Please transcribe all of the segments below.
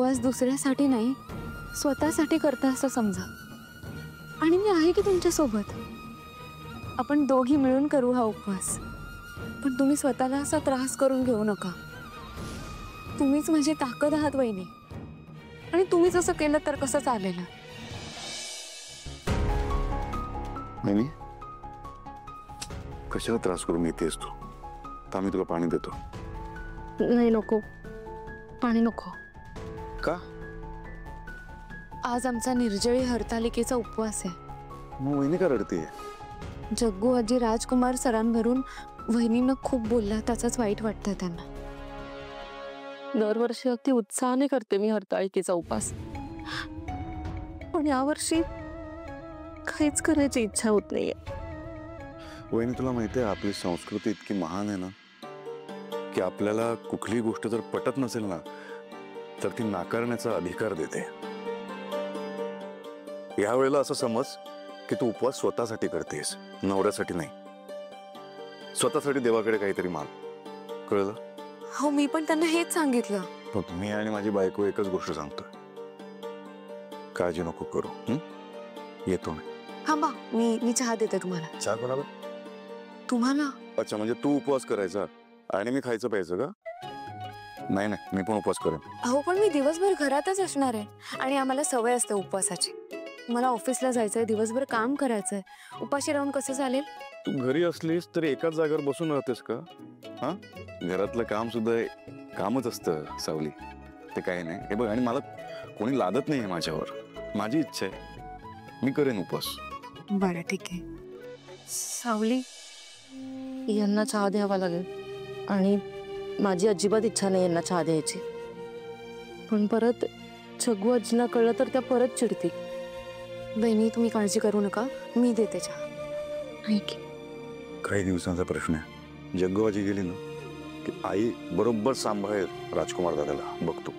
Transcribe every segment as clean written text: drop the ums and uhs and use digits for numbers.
उपवास दुसऱ्यासाठी नाही, स्वतःसाठी करता असं समजा. आणि मी आहे की तुमच्या सोबत. आपण दोघी मिळून करू हा उपवास. पण तुम्ही स्वतःला असा त्रास करून घेऊ नका. तुम्हीच माझी ताकद आहात वहिनी. आणि तुम्हीच असं केलं तर कसं चालेल? वहिनी, कशाला त्रास करून येतेस तू? तर मी तुला पाणी देतो. नाही, नको. पाणी नको. का? आज आमचा निर्जळी हरतालिकेचा उपवास आहे. मग वहिनी का रडते? जग्गू आजी राजकुमार सरांवरून वहिनींना खूप बोलला, त्याचाच वाईट वाटतं त्यांना. दरवर्षी अगदी उत्साहाने करते मी हरतालिकेचा उपवास, पण यावर्षी काहीच करायची इच्छा होत नाहीये. वहिनी, तुला माहिती आहे आपली संस्कृती इतकी महान आहे ना, की आपल्याला कुठली गोष्ट जर पटत नसेल ना तर ती नाकारण्याचा अधिकार देते. यावेळेला असं समज की तू उपवास स्वतःसाठी करतेस, नवऱ्यासाठी नाही. स्वतःसाठी देवाकडे काहीतरी माग. कळलं? हो, मी पण त्यांना हेच सांगितलं. पण मी आणि माझी बायको एकच गोष्ट सांगतोय, काळजी नको करू. येतो मी. हा बा, मी चहा देते तुम्हाला. चहा कोणाला? तुम्हाला. अच्छा, म्हणजे तू उपवास करायचा आणि मी खायचं प्यायचं का? नाही नाही, मी पण उपवास करेन. अहो, पण मी दिवसभर घरातच असणार आहे आणि आम्हाला सवय असते उपवासाची. मला ऑफिसला जायचंय, दिवसभर काम करायचंय. उपाशी राहून कसं चालेल? तू घरी असलीस तरी एकाच जागेवर बसून राहतेस का? हा, घरातलं काम सुद्धा कामच असतं सावली. ते काही नाही. हे बघ, आणि मला कोणी लादत नाही माझ्यावर. माझी इच्छा आहे, मी करेन उपवास. बरं, ठीक आहे. सावली, यांना चहा द्यावा लागेल. आणि माझी अजिबात इच्छा नाही यांना चहा द्यायची. पण परत जग्गू आजींना कळलं तर त्या परत चिडतील. बहिणी, तुम्ही काळजी करू नका, मी देते चहा. काही दिवसांचा प्रश्न आहे. जग्गू आजी गेली ना की आई बरोबर सांभाळेल राजकुमार दादाला. बघतो.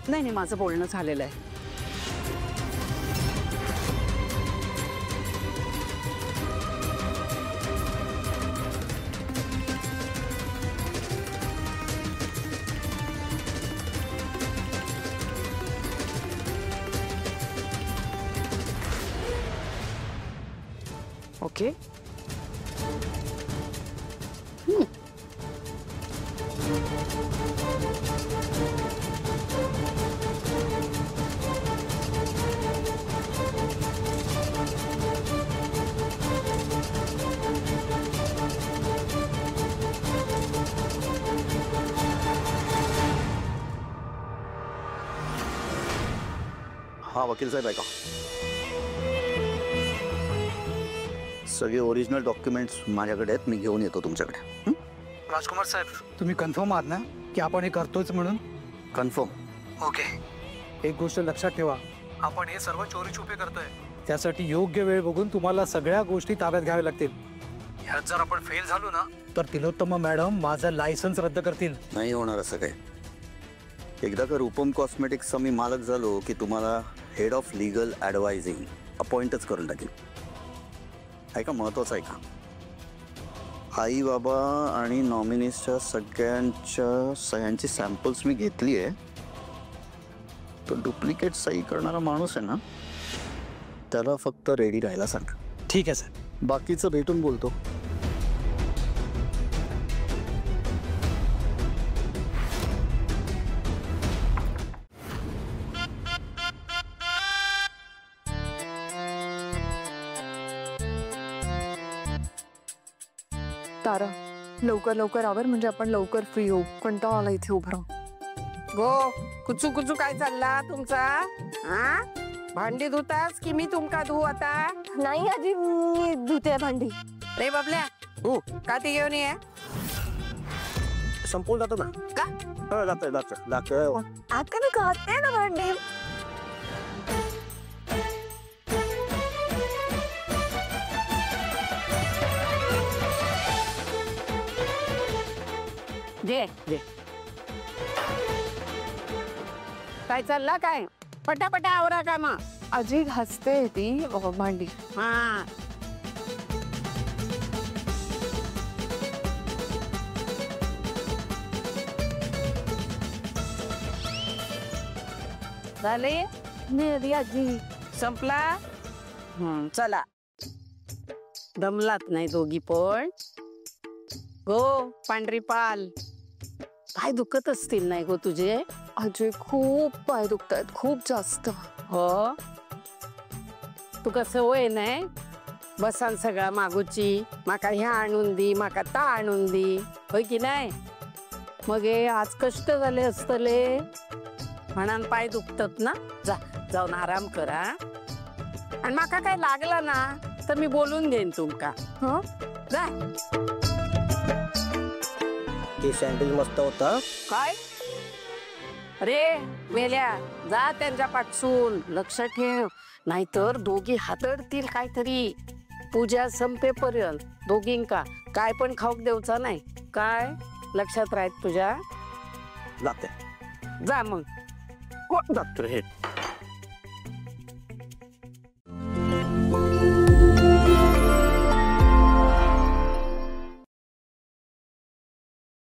नाही नाही, माझं बोलणं झालेलं आहे. ओके. हाँ वकील साहेब ऐका, सगळे ओरिजिनल डॉक्युमेंट्स माझ्याकडे आहेत. मी घेऊन येतो तुमच्याकडे. राजकुमार साहेब, तुम्ही कन्फर्म आहात ना की आपण हे करतोच म्हणून? कन्फर्म. ओके. एक गोष्ट लक्षात ठेवा, आपण हे सर्व चोरी छुपे करतोय. त्यासाठी योग्य वेळ बघून तुम्हाला सगळ्या गोष्टी ताब्यात घ्याव्या लागतील. ह्यात जर आपण फेल झालो ना तर तिलोत्तमा मॅडम माझं लायसन्स रद्द करतील. नाही होणार असं काही. एकदा का रूपम कॉस्मेटिक्सचा मी मालक झालो की तुम्हाला हेड ऑफ लीगल ॲडवायझिंग अपॉइंटच करून टाकेल. ऐका, महत्त्वाचं ऐका. आई बाबा आणि नॉमिनीजच्या सगळ्यांच्या सह्यांची सॅम्पल्स मी घेतली आहे. तो डुप्लिकेट सही करणारा माणूस आहे ना, त्याला फक्त रेडी राहायला सांग. ठीक आहे सर. बाकीचं भेटून बोलतो. तारा, लवकर लवकर आवर म्हणजे आपण लवकर फ्री होऊ. कंटाळा आला इथे उभं राहून. गो कुचू कुचू काय चालला तुमचा? हा, भांडी धुतास की मी तुमका धुऊ आता? नाही आजी, मी धुते भांडी. रे बाबल्या का ती घेऊन ये? संपून जातो ना का? जातोय आता मी खाते ना भांडी. जे जे काय चालला काय? पटापटा आवरा का मग. आजी घासते ती भांडी. हा झाले नाही आजी. संपला. चला दमलात नाही दोघी पण. गो पांढरी पाल काय दुखत असतील नाही गो तुझे? आजी खूप पाय दुखतायत, खूप जास्त. हो तू कसं होय नाही बसान सगळा मागूची माका ह्या आणून दी माका ता आणून दी होय की नाही. मग हे आज कष्ट झाले असतले म्हणान पाय दुखतात ना. जा जाऊन आराम करा. आणि माका काय लागला ना तर मी बोलून घेईन तुमका. हो जा. हे सँडल मस्त होता. काय रे मेल्या जा त्यांच्या पाठसून. लक्ष ठेव नाहीतर दोघी हातडतील काहीतरी. पूजा संपेपर्यंत दोघींका काय पण खाऊक देऊचा नाही. काय लक्षात राहत तुझ्या. लागते जा मग. कोण जातो हे?